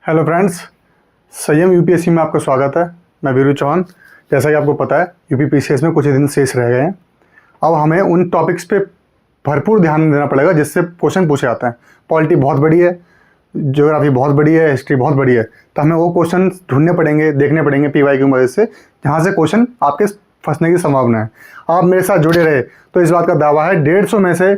Hello friends, संयम UPSC में आपका स्वागत है। मैं वीरू चौहान। जैसा कि आपको पता है, यूपीपीसीएस में कुछ ही दिन शेष रह गए हैं। अब हमें उन टॉपिक्स पे भरपूर ध्यान देना पड़ेगा जिससे क्वेश्चन पूछे जाते हैं। पॉलिटी बहुत बड़ी है, ज्योग्राफी बहुत बड़ी है, हिस्ट्री बहुत बड़ी है, तो हमें वो क्वेश्चन ढूंढने पड़ेंगे, देखने पड़ेंगे पीवाई की मदद से, जहाँ से क्वेश्चन आपके फंसने की संभावना है। आप मेरे साथ जुड़े रहे तो इस बात का दावा है 150 में से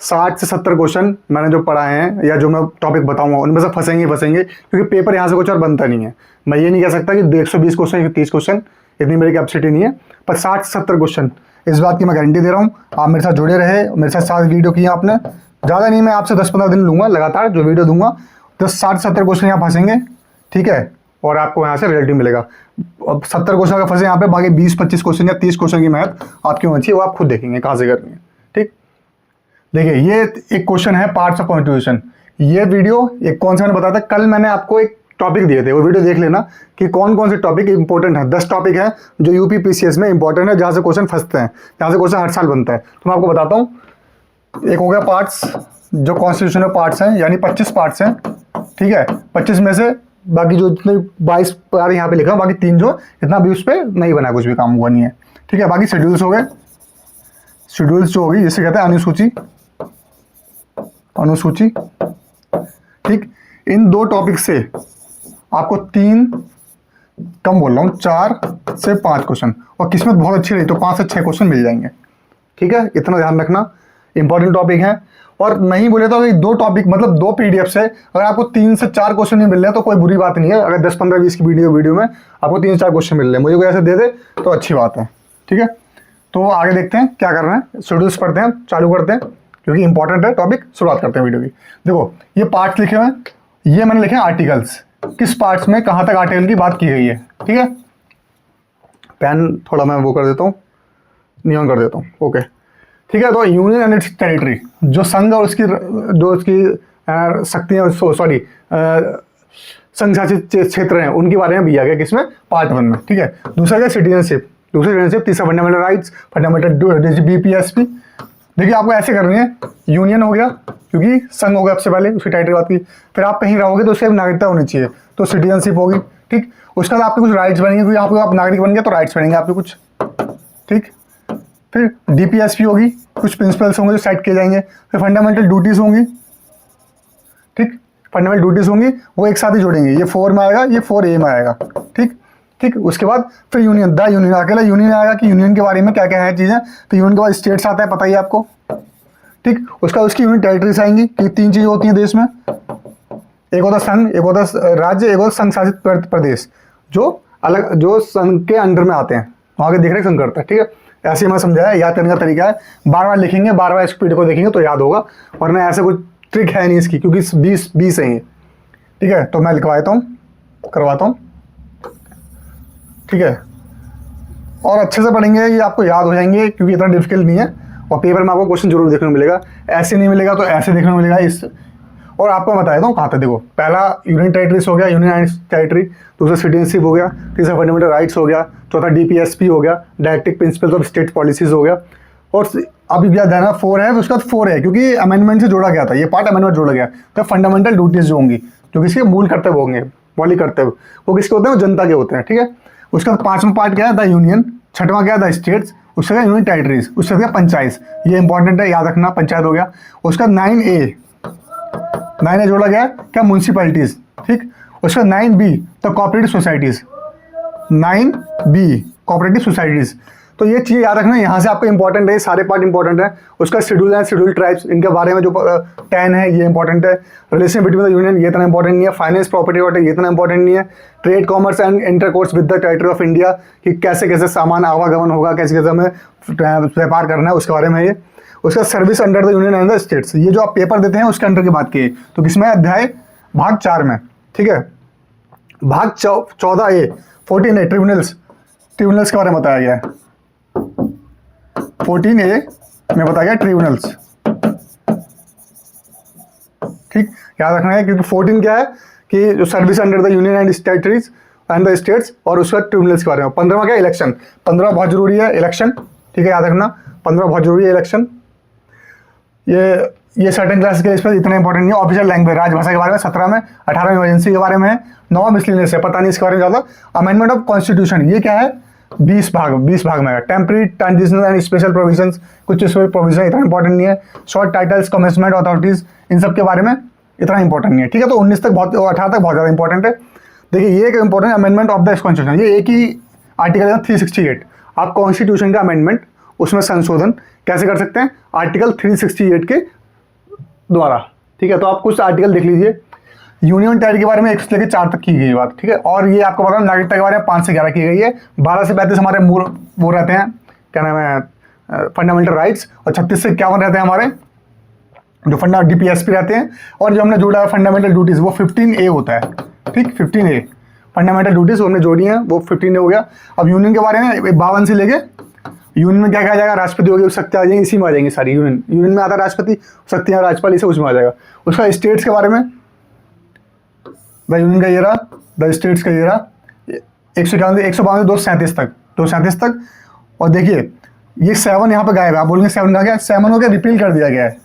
60 से 70 क्वेश्चन मैंने जो पढ़ाए हैं या जो मैं टॉपिक बताऊंगा उनमें से फंसेंगे, क्योंकि पेपर यहाँ से कुछ और बनता नहीं है। मैं ये नहीं कह सकता कि 120 क्वेश्चन या 30 क्वेश्चन, इतनी मेरी कैपेसिटी नहीं है, पर 60 से 70 क्वेश्चन, इस बात की मैं गारंटी दे रहा हूँ। आप मेरे साथ जुड़े रहे, मेरे साथ 7 वीडियो किए आपने, ज़्यादा नहीं, मैं आपसे 10-15 दिन लूँगा लगातार जो वीडियो दूंगा, तो 60-70 क्वेश्चन यहाँ फंसेंगे, ठीक है, और आपको यहाँ से रिजल्ट मिलेगा। अब 70 क्वेश्चन अगर फंसे यहाँ पे, बाकी 20-25 क्वेश्चन या 30 क्वेश्चन की मेहनत आपकी होनी चाहिए, वो आप खुद देखेंगे कहाँ से करनी है। ठीक, देखिए ये एक क्वेश्चन है पार्ट्स ऑफ कॉन्स्टिट्यूशन। ये वीडियो एक कौन सा मैंने बताया था, कल मैंने आपको एक टॉपिक दिए थे, वो वीडियो देख लेना कि कौन कौन से टॉपिक इंपॉर्टेंट है। 10 टॉपिक है जो यूपी पीसीएस में इंपॉर्टेंट है, जहाँ से क्वेश्चन फंसते हैं, जहाँ से क्वेश्चन हर साल बनता है। तो मैं आपको बताता हूँ। एक हो गया पार्ट्स, जो कॉन्स्टिट्यूशन में पार्ट्स हैं, यानी 25 पार्ट्स हैं, ठीक है। 25 में से बाकी जो जितने 22 पार्ट यहाँ पे लिखा, बाकी 3 जो इतना भी उस पर नहीं बना, कुछ भी काम हुआ नहीं है, ठीक है। बाकी शेड्यूल्स हो गए, शेड्यूल्स जो होगी जिसे कहते हैं अनुसूची, अनुसूची, ठीक। इन 2 टॉपिक से आपको 3, कम बोल रहा हूँ, 4 से 5 क्वेश्चन, और किस्मत बहुत अच्छी रही तो 5 से 6 क्वेश्चन मिल जाएंगे, ठीक है। इतना ध्यान रखना, इंपॉर्टेंट टॉपिक है। और नहीं बोले तो 2 टॉपिक मतलब 2 पीडीएफ से अगर आपको 3 से 4 क्वेश्चन नहीं मिल रहे हैं तो कोई बुरी बात नहीं है। अगर 10, 15, 20 की वीडियो में आपको 3 से 4 क्वेश्चन मिल रहे हैं, मुझे कोई ऐसे दे दे तो अच्छी बात है, ठीक है। तो आगे देखते हैं क्या करना है, शेड्यूल्स पढ़ते हैं, चालू करते हैं, क्योंकि इंपॉर्टेंट है टॉपिक। शुरुआत करते हैं वीडियो की। देखो ये पार्ट्स लिखे हुए हैं, ये मैंने लिखे हैं आर्टिकल्स, किस पार्ट्स में कहाँ तक आर्टिकल की बात की गई है, ठीक है। पेन थोड़ा मैं वो कर देता हूँ, नियॉन कर देता हूँ, ओके, ठीक है। तो यूनियन एंड इट्स टेरिटरी, जो संघ और उसकी शक्तियाँ, सॉरी संघ शासित क्षेत्र हैं, उनके बारे में दिया गया किसमें, पार्ट 1 में, ठीक है। दूसरा क्या, सिटीजनशिप, तीसरा फंडामेंटल राइट्स, फंडामेंटल बीपीएसपी। देखिए आपको ऐसे करनी है, यूनियन हो गया क्योंकि संघ हो गया सबसे पहले, उसकी टाइटल बात की, फिर आप कहीं रहोगे तो उसकी नागरिकता होनी चाहिए, तो सिटीजनशिप होगी, ठीक। उसके बाद आपके कुछ राइट्स बनेंगे, क्योंकि आप नागरिक बन गए तो राइट्स बनेंगे आपके कुछ, ठीक। फिर डीपीएसपी होगी, कुछ प्रिंसिपल्स होंगे जो सेट किए जाएंगे। फिर फंडामेंटल ड्यूटीज होंगी, ठीक, फंडामेंटल ड्यूटीज होंगी, वो एक साथ ही जोड़ेंगे, ये 4 में आएगा, ये 4A में आएगा, ठीक ठीक। उसके बाद फिर यूनियन, द यूनियन, अकेला यूनियन आएगा कि यूनियन के बारे में क्या क्या है चीज़ें। तो यूनियन के बाद स्टेट्स आता है, पता ही है आपको, ठीक। उसका उसकी यूनियन टेरिटरीज आएंगी, कि 3 चीज़ें होती हैं देश में, एक होता संघ, एक होता राज्य, एक होता संघ शासित प्रदेश, जो अलग, जो संघ के अंडर में आते हैं, वहाँ के देख रेख संघ करता है, ठीक है। ऐसे मैं समझाया, याद करने का तरीका है, बार बार लिखेंगे, बार बार स्पीड को देखेंगे तो याद होगा, वरना ऐसे कोई ट्रिक है नहीं इसकी, क्योंकि 20 है ये, ठीक है। तो मैं लिखवा देता हूँ, करवाता हूँ, ठीक है। और अच्छे से पढ़ेंगे, ये आपको याद हो जाएंगे, क्योंकि इतना डिफिकल्ट नहीं है, और पेपर में आपको क्वेश्चन जरूर देखने को मिलेगा। ऐसे नहीं मिलेगा तो ऐसे देखने को मिलेगा इस। और आपको बता देता हूँ कहाँ तक, देखो पहला यूनियन टेरिटरीज हो गया, यूनियन एंड टेरिटरी, दूसरा सिटीजनशिप हो गया, तीसरा फंडामेंटल राइट्स हो गया, चौथा डीपीएसपी हो गया, directive principles of state policies हो गया। और अब क्या ध्यान, 4 है, उसके बाद 4 है, क्योंकि अमेंडमेंट से जोड़ा गया था, ये पार्ट अमेंडमेंट जोड़ा गया। तो फंडामेंटल ड्यूटीज जो होंगी, जो किसके मूल कर्तव्य होंगे, मौलिक कर्तव्य, वो किसके होते हैं, वो जनता के होते हैं, ठीक है। उसका 5वां पार्ट क्या है, द यूनियन, 6वां क्या है, द स्टेट्स, उसके बाद यूनियन टेरिटरीज, उसके बाद पंचायत, ये इंपॉर्टेंट है, याद रखना, पंचायत हो गया। उसका 9A जोड़ा गया क्या, म्यूनसिपैलिटीज, ठीक। उसका 9B the cooperative societies, 9B cooperative societies. तो ये चीज़ याद रखना, यहाँ से आपको इंपॉर्टेंट है, सारे पार्ट इंपॉर्टेंट है। उसका शेड्यूल है, शेड्यूल ट्राइब्स, इनके बारे में जो 10 है ये इंपॉर्टेंट है। रिलेशन बिटवीन द यूनियन, ये इतना इंपॉर्टेंट नहीं है। फाइनेंस, प्रॉपर्टी वाटर, ये इतना इंपॉर्टेंट नहीं है। Trade, commerce and intercourse with the territory of India, कि कैसे कैसे सामान आवागमन होगा, कैसे कैसे हमें व्यापार करना है, उसके बारे में ये। उसका service under the union and the states, ये जो आप पेपर देते हैं उसके अंडर की बात की, तो किसमें, अध्याय भाग 4 में, ठीक है। भाग 14A 14A ट्रिब्यूनल्स, ट्रिब्यूनल्स के बारे में बताया गया है। 14A में बताया गया ट्रिब्यूनल्स, ठीक, याद रखना है, क्योंकि 14 क्या है कि जो service under the union and territories and the states, और उसका ट्रिब्यूनल्स के बारे में। 15वां क्या, इलेक्शन, 15 बहुत जरूरी है, इलेक्शन, ठीक है, याद रखना, 15 बहुत जरूरी है, इलेक्शन। ये ये सर्टेन क्लास के लिए इतना इंपॉर्टेंट नहीं है। ऑफिशियल लैंग्वेज राजभाषा के बारे में 17 में, 18 में इमरजेंसी के बारे में है, 9 मिसलिनियस है, पता नहीं इसके बारे में ज़्यादा। अमेंडमेंट ऑफ कॉन्स्टिट्यूशन ये क्या है, 20 भाग में है। Temporary transitional and special provisions, कुछ स्पेशल प्रोविजन इतना इंपॉर्टेंट नहीं है। शॉर्ट टाइटल्स, कमेंसमेंट अथॉरिटीज, इन सब के बारे में इतना इंपॉर्टेंट नहीं है, ठीक है। तो 19 तक बहुत, 18 तक बहुत ज़्यादा इंपॉर्टेंट है। देखिए ये एक important amendment of the constitution, ये एक ही आर्टिकल है 368। आप कॉन्स्टिट्यूशन का अमेंडमेंट, उसमें संशोधन कैसे कर सकते हैं, आर्टिकल 368 के द्वारा, ठीक है। तो आप कुछ आर्टिकल देख लीजिए। यूनियन टेरिटरी के बारे में 1 से लेकर 4 तक की गई बात, ठीक है। और ये आपको पता है नागरिकता के बारे में 5 से 11 की गई है। 12 से 35 हमारे मूल वो रहते हैं, क्या नाम है, फंडामेंटल राइट्स। और 36 से 51 रहते हैं हमारे जो फंडा DPSP रहते हैं। और जो हमने जोड़ा है फंडामेंटल ड्यूटीज़, वो 15A होता है, ठीक, 15A फंडामेंटल ड्यूटीज़ हमने जोड़ी हैं, वो 15A हो गया। अब यूनियन के बारे में 52 से लेके यूनियन में क्या कहा जाएगा, राष्ट्रपति होगी, शक्ति आ जाएंगी, इसी में आ जाएंगी सारी। यूनियन में आता है राष्ट्रपति, शक्तियाँ राज्यपाल, इसे उसमें आ जाएगा। उसका स्टेट्स के बारे में, द यूनियन का ये रहा, द स्टेट्स का ये रहा, 152 237 तक। और देखिए ये 7 यहाँ पे गायब है, आप बोलेंगे 7 कहाँ गया, 7 हो गया, रिपील कर दिया गया है,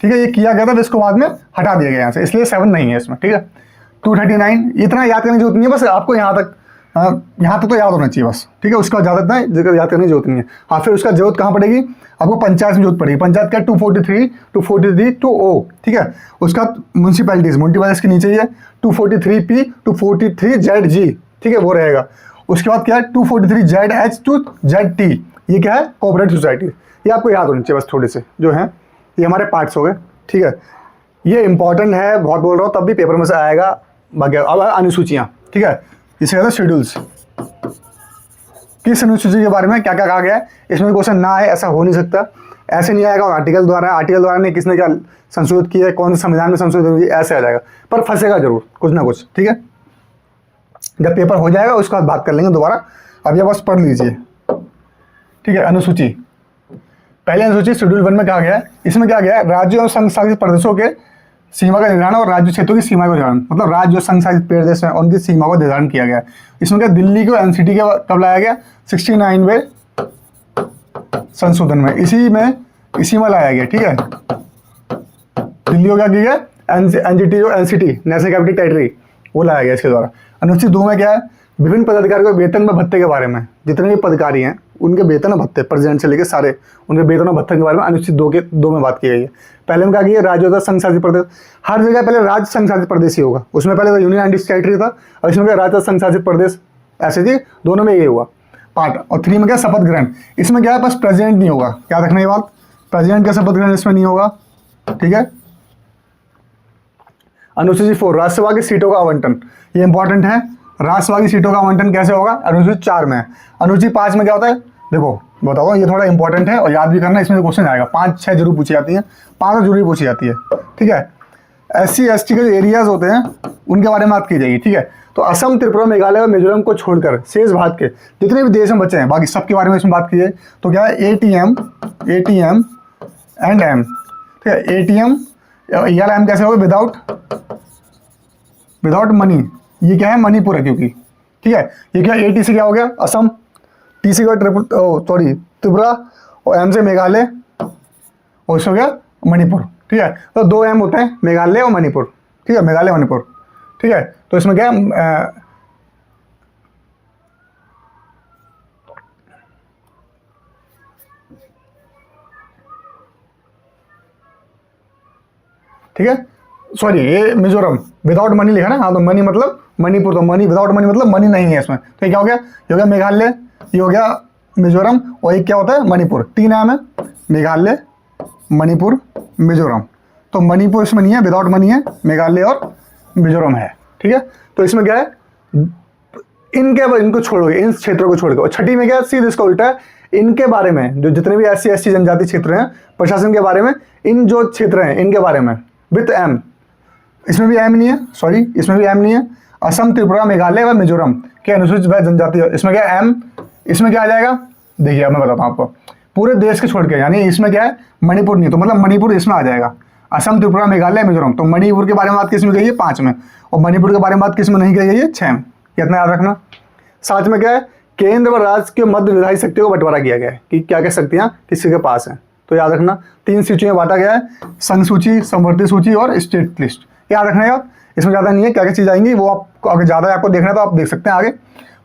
ठीक है। ये किया गया था, इसको बाद में हटा दिया गया यहाँ से, इसलिए 7 नहीं है इसमें, ठीक है। 239 इतना याद करने की जरूरत नहीं है, बस आपको यहाँ तक तो याद होना चाहिए बस, ठीक है। उसका ज़्यादा इतना याद करने की जरूरत नहीं है। हाँ, फिर उसका जरूरत कहाँ पड़ेगी, आपको पंचायत में जरूरत पड़ेगी। पंचायत का 243 टू ओ, ठीक है। उसका म्यूनसिपैलिटीज के नीचे ही है 243P टू 43ZG, ठीक है, वो रहेगा। उसके बाद क्या है 243ZH टू ZT, ये क्या है, कोऑपरेटिव सोसाइटी। ये आपको याद होनी चाहिए बस, थोड़े से जो हैं ये हमारे पार्ट्स हो गए, ठीक है। ये इंपॉर्टेंट है, बहुत बोल रहा हूँ, तब भी पेपर में से आएगा। अब अनुसूचियाँ, ठीक है, इसे कहते हैं शेड्यूल्स। किस अनुसूची के बारे में क्या क्या कहा गया है, इसमें क्वेश्चन ना आए ऐसा हो नहीं सकता, ऐसे नहीं आएगा। और आर्टिकल द्वारा ने किसने क्या संशोधित किया है, कौन से संविधान में संशोधित हुई, ऐसे आ जाएगा, पर फंसेगा जरूर कुछ ना कुछ, ठीक है। जब पेपर हो जाएगा उसके बाद बात कर लेंगे दोबारा। अब ये बस पढ़ लीजिए, ठीक है। अनुसूची, पहले अनुसूची शेड्यूल 1 में कहा गया है, इसमें क्या गया है, राज्यों और संघ शासित प्रदेशों के सीमा का निर्धारण और राज्य क्षेत्रों की सीमा का निर्धारण, मतलब राज्य और संघ शासित प्रदेश हैं उनकी सीमा का निर्धारण किया गया है। इसमें क्या दिल्ली को NCT के कब लाया गया, 69वें संशोधन में, इसी में लाया गया, ठीक है। दिल्ली को क्या किया गया, NCT नेशनल कैपिटल टेरिटरी, वो लाया गया इसके द्वारा। अनुच्छेद 2 में क्या है, विभिन्न पदाधिकारियों के वेतन व भत्ते के बारे में, जितने भी पदाधिकारी हैं उनके वेतन और भत्ते, प्रेसिडेंट से लेकर सारे उनके वेतन और भत्ते के बारे में अनुच्छेद 2 में बात की गई है। पहले में क्या किया, राज्य होता संघ शासित प्रदेश, हर जगह पहले राज्य संघ शासित प्रदेश ही होगा। उसमें पहले तो यूनियन एंड टेरिटरी था, और इसमें क्या राज्य संघ शासित प्रदेश, ऐसे थी, दोनों में ये हुआ पार्ट। और 3 में क्या, शपथ ग्रहण, इसमें क्या है, बस प्रेसिडेंट नहीं होगा, क्या रखना ये बात, प्रेसिडेंट का शपथ ग्रहण इसमें नहीं होगा, ठीक है। अनुसूची 4 राज्यसभा की सीटों का आवंटन, ये इंपॉर्टेंट है। राज्यसभा की सीटों का आवंटन कैसे होगा, अनुसूची 4 में है। अनुसूची 5 में क्या होता है, देखो बताओ, ये थोड़ा इंपॉर्टेंट है और याद भी करना, इसमें क्वेश्चन आएगा, 5-6 जरूर पूछी जाती है, 5 जरूर पूछी जाती है, ठीक है। SC ST के जो एरियाज होते हैं उनके बारे में बात की जाएगी, ठीक है। तो असम, त्रिपुरा, मेघालय और मिजोरम को छोड़कर शेष भारत के जितने भी देश में बचे हैं, बाकी सबके बारे में इसमें बात की जाए तो क्या है, ATM एंड M, ठीक है। ATM या M कैसे होगा, विदाउट मनी, ये क्या है, मणिपुर है क्योंकि, ठीक है। ये क्या, AT से क्या हो गया, असम, T से क्या, त्रिपुरा, और M से मेघालय, और इससे हो गया मणिपुर, ठीक है। तो 2 M होते हैं, मेघालय और मणिपुर, ठीक है, मेघालय मणिपुर, ठीक है। तो इसमें क्या है, ठीक है, सॉरी ये मिजोरम विदाउट मनी लिखा ना, हाँ, तो मनी मतलब मणिपुर, तो मनी विदाउट मनी मतलब मनी नहीं है इसमें, तो ये क्या हो गया, ये हो गया मेघालय, ये हो गया मिजोरम, और एक क्या होता है, मणिपुर। 3 नाम है, मेघालय, मणिपुर, मिजोरम। तो मणिपुर इसमें नहीं है, विदाउट मनी है, मेघालय और मिजोरम है, ठीक है। तो इसमें क्या है, इनको छोड़ोगे, इन क्षेत्रों को छोड़कर। और 6ठी में क्या है, सीधे इसका उल्टा है, इनके बारे में जो जितने भी SC ST जनजाति क्षेत्र हैं, प्रशासन के बारे में, इन जो क्षेत्र हैं इनके बारे में विथ M, इसमें भी M नहीं है, सॉरी इसमें भी M नहीं है। असम, त्रिपुरा, मेघालय व मिजोरम के अनुसूचित व जनजाति, इसमें क्या है, M, इसमें क्या आ जाएगा, देखिए अब मैं बताता हूँ आपको, पूरे देश के छोड़ के, यानी इसमें क्या है, मणिपुर नहीं, तो मतलब मणिपुर इसमें आ जाएगा। असम, त्रिपुरा, मेघालय, मिजोरम, तो मणिपुर के बारे में बात किस में गई है, 5 में, और मणिपुर के बारे में बात किस में नहीं कही गई है, 6 में, कितना याद रखना। 7 में क्या है, केंद्र व राज्य के मध्य विधायी शक्तियों को बंटवारा किया गया है कि क्या क्या शक्तियाँ किसी के पास हैं, तो याद रखना 3 सूचियों में बांटा गया है, संघ सूची, समवर्ती सूची और स्टेट लिस्ट। याद रखना यार, इसमें ज़्यादा नहीं है, क्या क्या चीज़ आएंगी वो आप अगर ज़्यादा आपको देखना है तो आप देख सकते हैं आगे।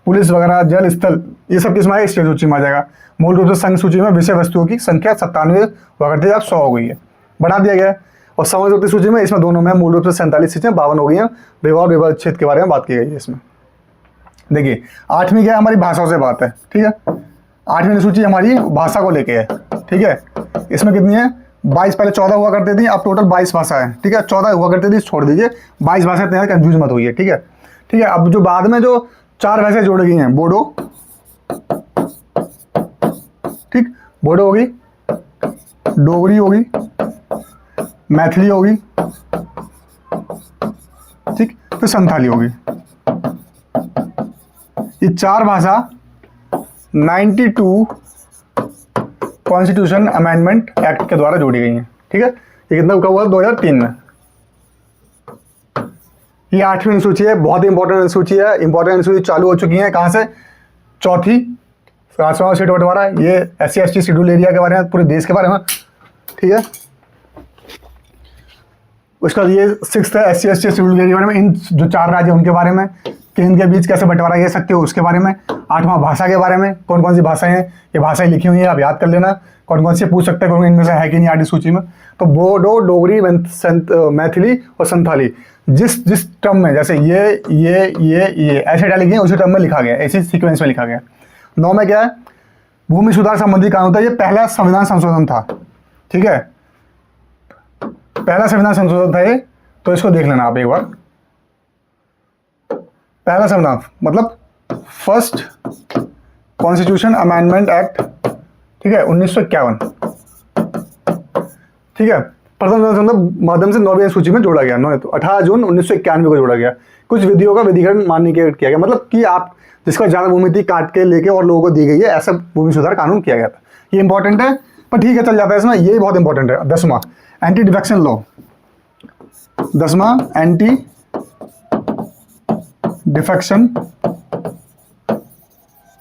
पुलिस वगैरह, जल स्थल, ये सब किसमें आएगा, स्टेट सूची में आ जाएगा। मूल रूप से संघ सूची में विषय वस्तुओं की संख्या 97 हुआ करती है, अब 100 हो गई है, बढ़ा दिया गया है। और समवर्ती सूची में इसमें दोनों में मूल रूप से 47 चीज़ें 52 हो गई हैं। विवाह और विवाह क्षेत्र के बारे में बात की गई है इसमें। देखिए 8वीं क्या है, हमारी भाषाओं से बात है, ठीक है। 8वीं सूची हमारी भाषा को लेके है, ठीक है। इसमें कितनी है, 22, पहले 14 हुआ करती थी, अब टोटल 22 भाषा है, ठीक है। 14 हुआ करती थी, छोड़ दीजिए, 22 भाषाएं तैयार, कंफ्यूज मत होइए, ठीक है, ठीक है। अब जो बाद में जो 4 भाषाएं जोड़ गई हैं, बोडो, ठीक, बोडो होगी, डोगरी होगी, मैथिली होगी, ठीक, फिर संथाली होगी। ये 4 भाषा 92 कॉन्स्टिट्यूशन अमेंडमेंट एक्ट के द्वारा जोड़ी गई हैं, ठीक है। ये कितना कब हुआ, 2003 में। ये 8वीं अनुसूची है, बहुत ही इंपॉर्टेंट अनुसूची है। इंपॉर्टेंट अनुसूची चालू हो चुकी है कहाँ से, चौथी राजस्व सीट बंटवारा, ये SC/ST शेड्यूल एरिया के बारे में, पूरे देश के बारे में, ठीक है। उसका ये 6th है SC/ST शेड्यूल एरिया के बारे में, इन जो 4 राज्य उनके बारे में, केंद्र के बीच कैसे बंटवारा ये सकते हो उसके बारे में। 8वां भाषा के बारे में, कौन कौन सी भाषाएं हैं, ये भाषाएं लिखी हुई हैं, आप याद कर लेना कौन कौन सी पूछ सकते हैं, कौन इनमें से है कि नहीं 8वीं सूची में। तो बोडो, डोगरी, मैथिली और संथाली, जिस टर्म में, जैसे ये ऐसे डाली गई उसी टर्म में लिखा गया, ऐसी सीक्वेंस में लिखा गया। 9 में क्या है, भूमि सुधार संबंधी कानून था, ये पहला संविधान संशोधन था, ठीक है, पहला संविधान संशोधन था ये, तो इसको देख लेना आप एक बार। पहला संविधान मतलब फर्स्ट कॉन्स्टिट्यूशन अमेंडमेंट एक्ट, ठीक है, 1951, ठीक है। प्रथम संशोधन माध्यम से 9वीं सूची में जोड़ा गया, 18 जून 1991 को जोड़ा गया। कुछ विधियों का विधिकरण मान्य किया गया, मतलब कि आप जिसका ज़्यादा भूमि थी काट के लेके और लोगों को दी गई है, ऐसा भूमि सुधार कानून किया गया था। ये इंपॉर्टेंट है, पर ठीक है चल जाता है इसमें, ये बहुत इंपॉर्टेंट है। 10वां एंटी डिफेक्शन लॉ, 10वां एंटी डिफेक्शन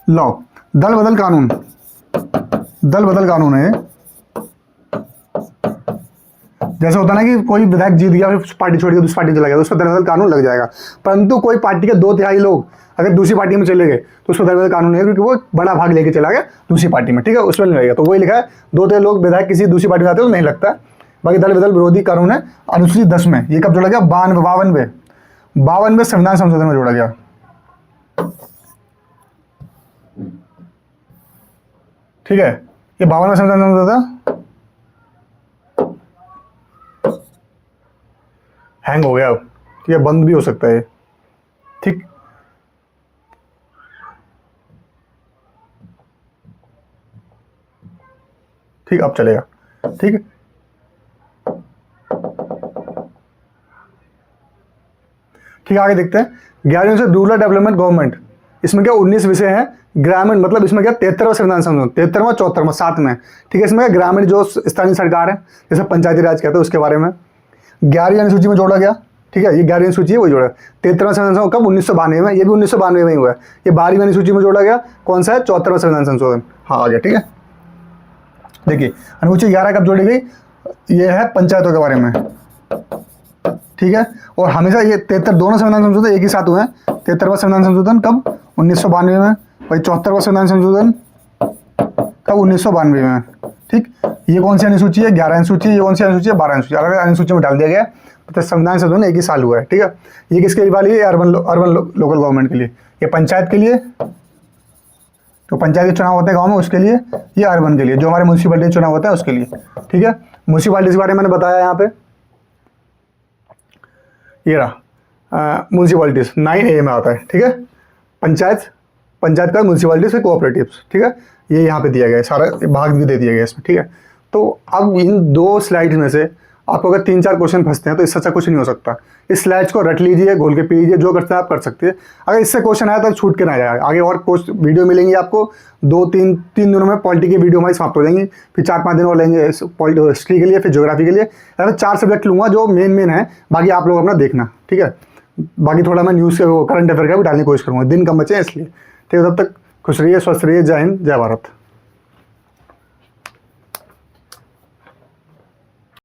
लॉ, दल बदल कानून, दल बदल कानून है। जैसे होता है ना कि कोई विधायक जीत गया, फिर पार्टी छोड़ के दूसरी पार्टी चला गया, तो उस पर दल बदल कानून लग जाएगा। परंतु कोई पार्टी के 2/3 लोग अगर दूसरी पार्टी में चले गए तो उस पर दल बदल कानून नहीं है, क्योंकि वो बड़ा भाग लेके चला गया दूसरी पार्टी में, ठीक है, उस पर नहीं लगेगा। तो वही लिखा है, 2/3 लोग विधायक किसी दूसरी पार्टी में आते हैं तो नहीं लगता। बाकी दल बदल विरोधी कानून है अनुसूची 10 में। ये कब जोड़ा गया, 52वें संविधान संशोधन में जोड़ा गया। ठीक है, ये 52वें संविधान संशोधन था। हैंग हो गया, ठीक है, बंद भी हो सकता है, ठीक। ठीक, अब चलेगा, ठीक है। ठीक है, आगे देखते हैं। 11वीं से रूरल डेवलपमेंट गवर्नमेंट, इसमें क्या 19 विषय हैं। ग्रामीण मतलब इसमें क्या 73वां संविधान संशोधन, 73वां 74वां 7 में, ठीक है। इसमें क्या ग्रामीण जो स्थानीय सरकार है, जैसे पंचायती राज कहते हैं, उसके बारे में 11वीं अनुसूची में जोड़ा गया, ठीक है। ये 11वीं सूची है, वही जोड़ा। 73वां संविधान संशोधन कब, 1992 में, ये भी 1992 में ही हुआ है। ये 12वीं अनुसूची में जोड़ा गया, कौन सा है, 74वां संविधान संशोधन, हाँ आ गया, ठीक है। देखिए अनुसूची 11 कब जोड़ी गई, ये है पंचायतों के बारे में, ठीक है। और हमेशा ये 73 दोनों संविधान संशोधन एक ही साथ हुए हैं। 73वां संविधान संशोधन कब, 1992 में, भाई 74वां संविधान संशोधन कब, 1992 में, ठीक। ये कौन सी अनुसूची है, 11 अनुसूची, ये कौन सी अनुसूची है, 12 अनुसूची, अलग अलग अनुसूची में डाल दिया गया, तो संविधान संशोधन एक ही साल हुआ है, ठीक है। ये किसके वाली है, अर्बन लोकल गवर्नमेंट के लिए, ये पंचायत के लिए, तो पंचायत के चुनाव होते हैं गाँव में, उसके लिए। ये अर्बन के लिए, जो हमारे म्यूनसिपैलिटी चुनाव होता है उसके लिए, ठीक है। म्यूनसिपैलिटी के बारे में मैंने बताया यहाँ पे, ये रहा म्यूनसिपैलिटीज 9A में आता है, ठीक है। पंचायत का म्यूनसिपैलिटीज से कोऑपरेटिव्स, ठीक है। ये यहाँ पे दिया गया है, सारा भाग भी दे दिया गया है इसमें, ठीक है। तो अब इन 2 स्लाइड्स में से आपको अगर 3-4 क्वेश्चन फंसते हैं तो इससे अच्छा कुछ नहीं हो सकता। इस स्लाइड्स को रट लीजिए, घोल के पी लीजिए, जो करते हैं आप कर सकते हैं। अगर इससे क्वेश्चन आया तो छूट के ना जाएगा। आगे और वीडियो मिलेंगी आपको, 2-3 दिनों में पॉलिटी की वीडियो हमारी समाप्त हो जाएंगी, फिर 4-5 दिन और लेंगे हिस्ट्री के लिए, फिर ज्योग्राफी के लिए। ऐसे 4 सब्जेक्ट लूँगा जो मेन है, बाकी आप लोग अपना देखना, ठीक है। बाकी थोड़ा मैं न्यूज़ करंट अफेयर का भी डालने की कोशिश करूँगा, दिन कम बचे हैं इसलिए, ठीक है। तब तक खुश रहिए, स्वस्थ रहिए, जय हिंद, जय भारत।